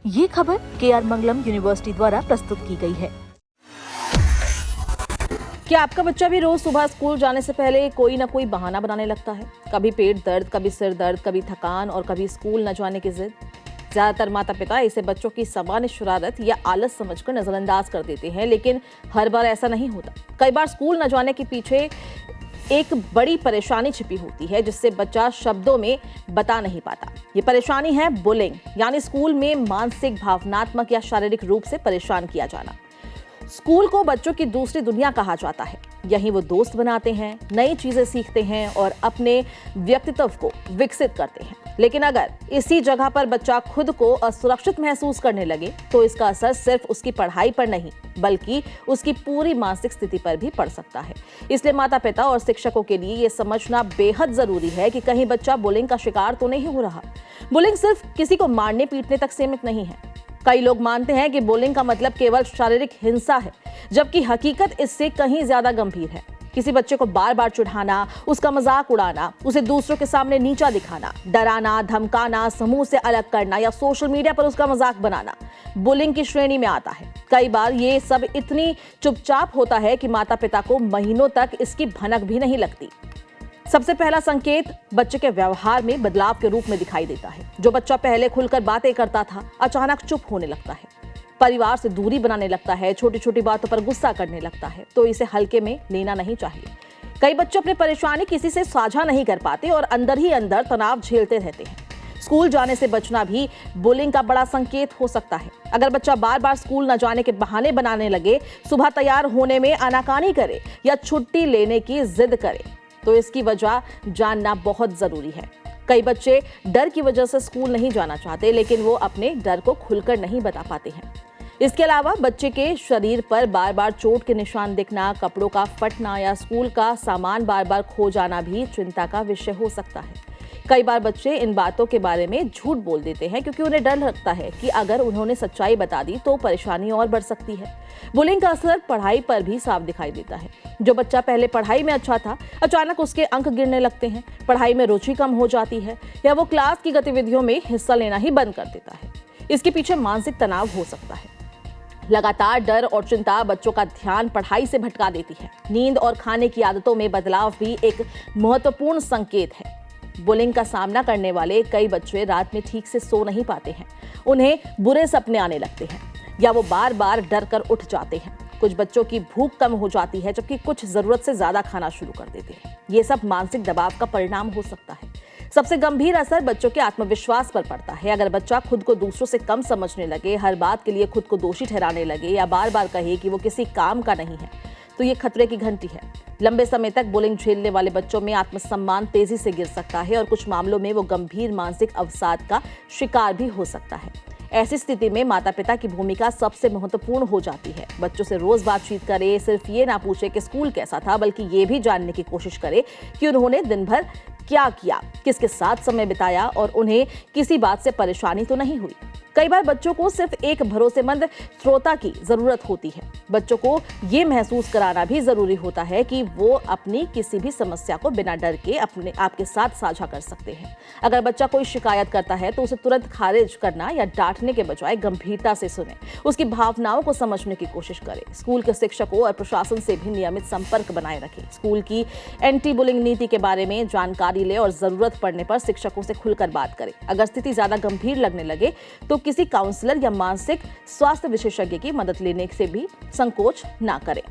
ये खबर KR मंगलम university द्वारा प्रस्तुत की गई है। क्या आपका बच्चा भी रोज सुबह स्कूल जाने से पहले कोई ना कोई बहाना बनाने लगता है? कभी पेट दर्द, कभी सिर दर्द, कभी थकान और कभी स्कूल न जाने की जिद। ज्यादातर माता पिता इसे बच्चों की सामान्य शरारत या आलस समझकर नजरअंदाज कर देते हैं, लेकिन हर बार ऐसा नहीं होता। कई बार स्कूल न जाने के पीछे एक बड़ी परेशानी छिपी होती है, जिससे बच्चा शब्दों में बता नहीं पाता। ये परेशानी है बुलिंग, यानी स्कूल में मानसिक, भावनात्मक या शारीरिक रूप से परेशान किया जाना। स्कूल को बच्चों की दूसरी दुनिया कहा जाता है। यहीं वो दोस्त बनाते हैं, नई चीजें सीखते हैं और अपने व्यक्तित्व को विकसित करते हैं। लेकिन अगर इसी जगह पर बच्चा खुद को असुरक्षित महसूस करने लगे, तो इसका असर सिर्फ उसकी पढ़ाई पर नहीं, बल्कि उसकी पूरी मानसिक स्थिति पर भी पड़ सकता है। इसलिए माता पिता और शिक्षकों के लिए ये समझना बेहद जरूरी है कि कहीं बच्चा बुलिंग का शिकार तो नहीं हो रहा। बुलिंग सिर्फ किसी को मारने पीटने तक सीमित नहीं है। कई लोग मानते हैं कि बुलिंग का मतलब केवल शारीरिक हिंसा है, जबकि हकीकत इससे कहीं ज्यादा गंभीर है। किसी बच्चे को बार बार चिढ़ाना, उसका मजाक उड़ाना, उसे दूसरों के सामने नीचा दिखाना, डराना, धमकाना, समूह से अलग करना या सोशल मीडिया पर उसका मजाक बनाना बुलिंग की श्रेणी में आता है। कई बार ये सब इतनी चुपचाप होता है कि माता पिता को महीनों तक इसकी भनक भी नहीं लगती। सबसे पहला संकेत बच्चे के व्यवहार में बदलाव के रूप में दिखाई देता है। जो बच्चा पहले खुलकर बातें करता था, अचानक चुप होने लगता है, परिवार से दूरी बनाने लगता है, छोटी छोटी बातों पर गुस्सा करने लगता है, तो इसे हल्के में लेना नहीं चाहिए। कई बच्चे अपनी परेशानी किसी से साझा नहीं कर पाते और अंदर ही अंदर तनाव झेलते रहते हैं। स्कूल जाने से बचना भी बुलिंग का बड़ा संकेत हो सकता है। अगर बच्चा बार बार स्कूल न जाने के बहाने बनाने लगे, सुबह तैयार होने में आनाकानी करे या छुट्टी लेने की जिद करे, तो इसकी वजह जानना बहुत जरूरी है। कई बच्चे डर की वजह से स्कूल नहीं जाना चाहते, लेकिन वो अपने डर को खुलकर नहीं बता पाते हैं। इसके अलावा बच्चे के शरीर पर बार बार चोट के निशान दिखना, कपड़ों का फटना या स्कूल का सामान बार बार खो जाना भी चिंता का विषय हो सकता है। कई बार बच्चे इन बातों के बारे में झूठ बोल देते हैं, क्योंकि उन्हें डर लगता है कि अगर उन्होंने सच्चाई बता दी तो परेशानी और बढ़ सकती है। बुलिंग का असर पढ़ाई पर भी साफ दिखाई देता है। जो बच्चा पहले पढ़ाई में अच्छा था, अचानक उसके अंक गिरने लगते हैं, पढ़ाई में रुचि कम हो जाती है या वो क्लास की गतिविधियों में हिस्सा लेना ही बंद कर देता है। इसके पीछे मानसिक तनाव हो सकता है। लगातार डर और चिंता बच्चों का ध्यान पढ़ाई से भटका देती है। नींद और खाने की आदतों में बदलाव भी एक महत्वपूर्ण संकेत है। बुलिंग का सामना करने वाले कई बच्चे रात में ठीक से सो नहीं पाते हैं, उन्हें बुरे सपने आने लगते हैं या वो बार बार डर कर उठ जाते हैं। कुछ बच्चों की भूख कम हो जाती है, जबकि कुछ जरूरत से ज्यादा खाना शुरू कर देते हैं। ये सब मानसिक दबाव का परिणाम हो सकता है। सबसे गंभीर असर बच्चों के आत्मविश्वास पर पड़ता है। अगर बच्चा खुद को दूसरों से कम समझने लगे, हर बात के लिए खुद को दोषी ठहराने लगे या बार बार कहे कि वो किसी काम का नहीं है, तो ये खतरे की घंटी है। लंबे समय तक बुलिंग झेलने वाले बच्चों में आत्मसम्मान तेजी से गिर सकता है और कुछ मामलों में वो गंभीर मानसिक अवसाद का शिकार भी हो सकता है। ऐसी स्थिति में माता पिता की भूमिका सबसे महत्वपूर्ण हो जाती है। बच्चों से रोज बातचीत करे, सिर्फ ये ना पूछे कि स्कूल कैसा था, बल्कि ये भी जानने की कोशिश करे कि उन्होंने दिन भर क्या किया, किसके साथ समय बिताया और उन्हें किसी बात से परेशानी तो नहीं हुई। कई बार बच्चों को सिर्फ एक भरोसेमंद श्रोता की जरूरत होती है। बच्चों को ये महसूस कराना भी जरूरी होता है कि वो अपनी किसी भी समस्या को बिना डर के अपने आपके साथ साझा कर सकते हैं। अगर बच्चा कोई शिकायत करता है, तो उसे तुरंत खारिज करना या डांटने के बजाय गंभीरता से सुने, उसकी भावनाओं को समझने की कोशिश करें। स्कूल के शिक्षकों और प्रशासन से भी नियमित संपर्क बनाए रखें। स्कूल की एंटी बुलिंग नीति के बारे में जानकारी ले और जरूरत पड़ने पर शिक्षकों से खुलकर बात करें। अगर स्थिति ज्यादा गंभीर लगने लगे, तो किसी काउंसलर या मानसिक स्वास्थ्य विशेषज्ञ की मदद लेने से भी संकोच ना करें।